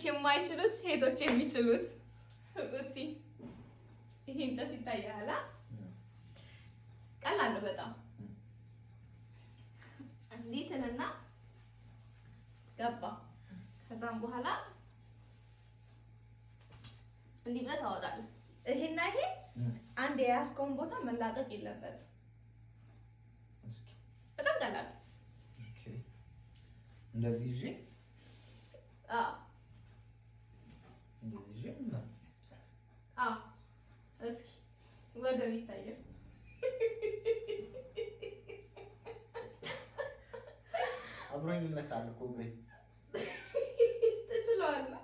የማይችሉት ሴቶች የሚችሉት እቲ ይሄ እንጨት ይታያል። ቀላል ነው በጣም እንዴትልና ገባ። ከዛም በኋላ እንዲህ ብለህ ታወጣለህ። ይሄና ይሄ አንድ የያዝከውን ቦታ መላቀቅ የለበትም። በጣም ቀላል። ኦኬ እንደዚህ ይዤ እንደዚህ ይዤ እስኪ ወደ ይታያል። አብሮኝ ይነሳል እኮ ብሬ ትችላለህ።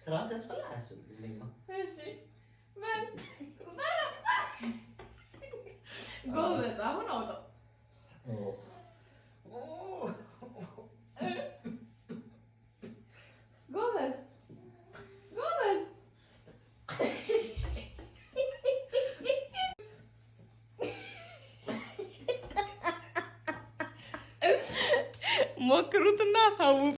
ትራስ ያስፈልጋል አያስፈልግም? እሺ ጎበዝ፣ አሁን አውጣው። ጎበዝ ጎበዝ። ሞክሩትና አሳውቁ።